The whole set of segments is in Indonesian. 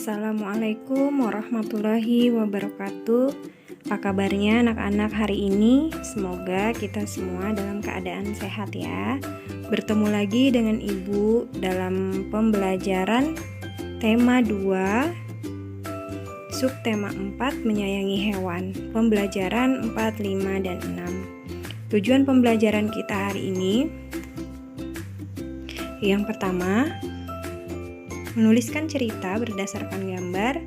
Assalamualaikum warahmatullahi wabarakatuh. Apa kabarnya anak-anak hari ini? Semoga kita semua dalam keadaan sehat ya. Bertemu lagi dengan Ibu dalam pembelajaran tema 2, subtema 4, menyayangi hewan. Pembelajaran 4, 5, dan 6. Tujuan pembelajaran kita hari ini, yang pertama, menuliskan cerita berdasarkan gambar,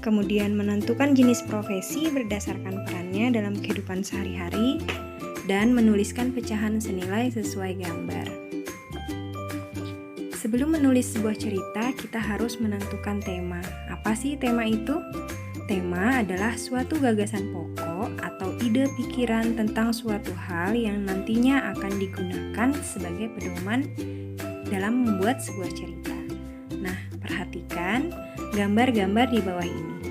kemudian menentukan jenis profesi berdasarkan perannya dalam kehidupan sehari-hari, dan menuliskan pecahan senilai sesuai gambar. Sebelum menulis sebuah cerita, kita harus menentukan tema. Apa sih tema itu? Tema adalah suatu gagasan pokok atau ide pikiran tentang suatu hal yang nantinya akan digunakan sebagai pedoman dalam membuat sebuah cerita. Nah, perhatikan gambar-gambar di bawah ini.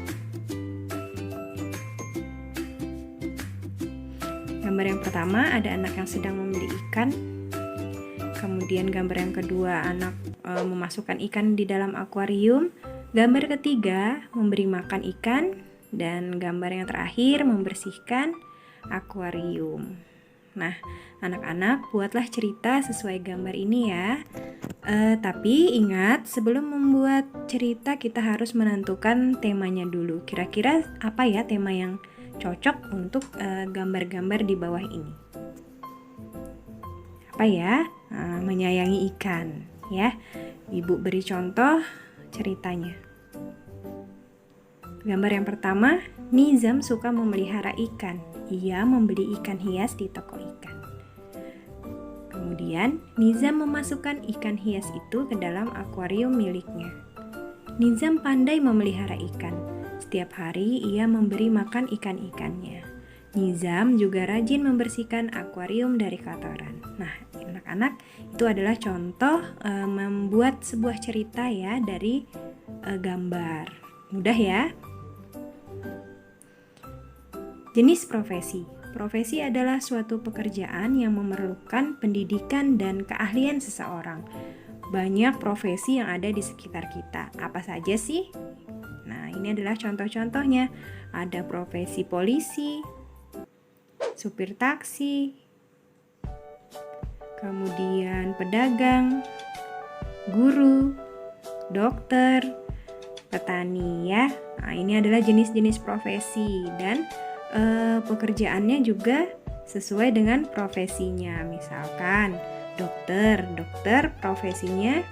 Gambar yang pertama ada anak yang sedang membeli ikan. Kemudian gambar yang kedua anak memasukkan ikan di dalam akuarium. Gambar ketiga memberi makan ikan. Dan gambar yang terakhir membersihkan akuarium. Nah, anak-anak buatlah cerita sesuai gambar ini ya. Tapi ingat, sebelum membuat cerita kita harus menentukan temanya dulu. Kira-kira apa ya tema yang cocok untuk gambar-gambar di bawah ini? Apa ya? Menyayangi ikan ya. Ibu beri contoh ceritanya. Gambar yang pertama, Nizam suka memelihara ikan. Ia membeli ikan hias di toko ikan. Kemudian, Nizam memasukkan ikan hias itu ke dalam akuarium miliknya. Nizam pandai memelihara ikan. Setiap hari ia memberi makan ikan-ikannya. Nizam juga rajin membersihkan akuarium dari kotoran. Nah, anak-anak, itu adalah contoh membuat sebuah cerita ya dari gambar. Mudah ya? Jenis profesi. Profesi adalah suatu pekerjaan yang memerlukan pendidikan dan keahlian seseorang. Banyak profesi yang ada di sekitar kita. Apa saja sih? Nah, ini adalah contoh-contohnya. Ada profesi polisi, supir taksi, kemudian pedagang, guru, dokter, petani ya. Nah, ini adalah jenis-jenis profesi dan pekerjaannya juga sesuai dengan profesinya. Misalkan dokter profesinya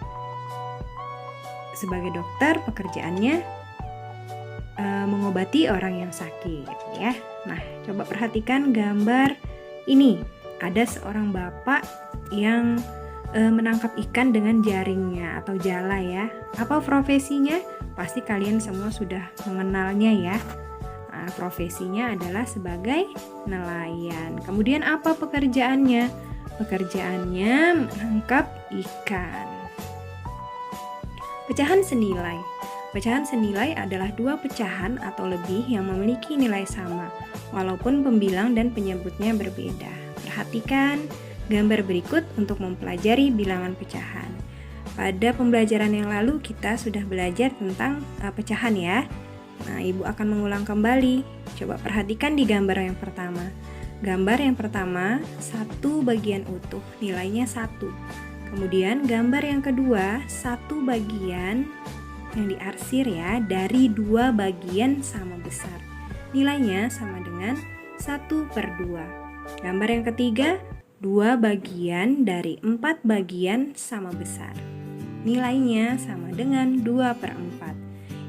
sebagai dokter, pekerjaannya mengobati orang yang sakit ya. Nah, coba perhatikan gambar ini. Ada seorang bapak yang menangkap ikan dengan jaringnya atau jala ya. Apa profesinya? Pasti kalian semua sudah mengenalnya ya. Profesinya adalah sebagai nelayan. Kemudian apa pekerjaannya? Pekerjaannya menangkap ikan. Pecahan senilai. Pecahan senilai adalah dua pecahan atau lebih yang memiliki nilai sama, walaupun pembilang dan penyebutnya berbeda. Perhatikan gambar berikut untuk mempelajari bilangan pecahan. Pada pembelajaran yang lalu kita sudah belajar tentang pecahan ya. Nah, Ibu akan mengulang kembali. Coba perhatikan di gambar yang pertama. Gambar yang pertama, 1 bagian utuh, nilainya 1. Kemudian gambar yang kedua, 1 bagian yang diarsir ya, dari 2 bagian sama besar. Nilainya sama dengan 1/2. Gambar yang ketiga, 2 bagian dari 4 bagian sama besar. Nilainya sama dengan 2/4.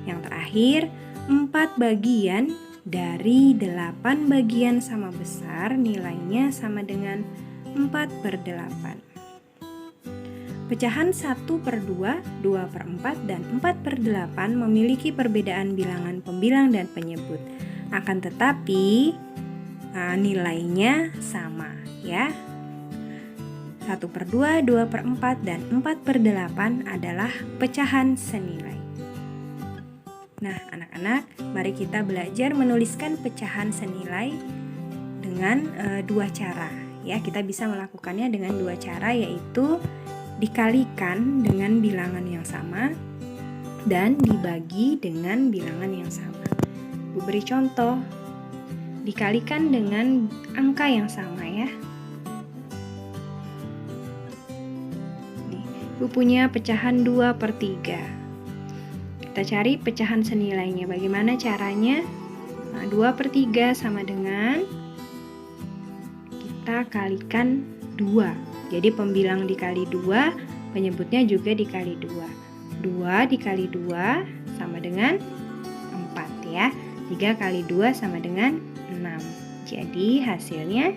Yang terakhir, 4 bagian dari 8 bagian sama besar, nilainya sama dengan 4/8. Pecahan 1/2, 2/4, dan 4/8 memiliki perbedaan bilangan pembilang dan penyebut. Akan tetapi, nilainya sama ya. 1/2, 2/4, dan 4/8 adalah pecahan senilai. Nah, anak-anak, mari kita belajar menuliskan pecahan senilai dengan 2 cara. Ya, kita bisa melakukannya dengan 2 cara, yaitu dikalikan dengan bilangan yang sama dan dibagi dengan bilangan yang sama. Ibu beri contoh, dikalikan dengan angka yang sama ya. Nih, Ibu punya pecahan 2/3. Kita cari pecahan senilainya. Bagaimana caranya? Nah, 2/3 sama dengan kita kalikan 2. Jadi pembilang dikali 2, penyebutnya juga dikali 2. 2 dikali 2 sama dengan 4 ya. 3 kali 2 sama dengan 6. Jadi hasilnya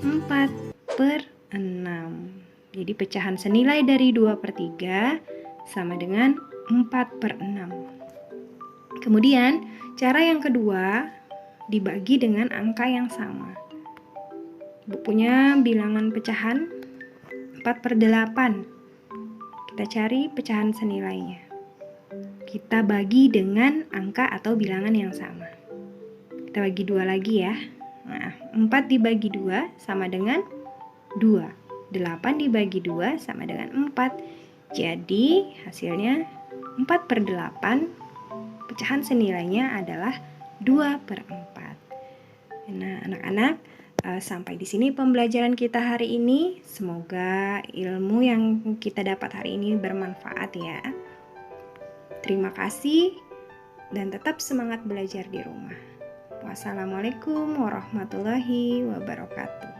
4/6. Jadi pecahan senilai dari 2/3 sama dengan 4/6. Kemudian cara yang kedua, dibagi dengan angka yang sama. Ibu punya bilangan pecahan 4/8. Kita cari pecahan senilainya. Kita bagi dengan angka atau bilangan yang sama. Kita bagi 2 lagi ya. Nah, 4 dibagi 2 sama dengan 2. 8 dibagi 2 sama dengan 4. Jadi hasilnya 4/8. Pecahan senilainya adalah 2/4. Nah, anak-anak, sampai di sini pembelajaran kita hari ini. Semoga ilmu yang kita dapat hari ini bermanfaat ya. Terima kasih dan tetap semangat belajar di rumah. Wassalamualaikum warahmatullahi wabarakatuh.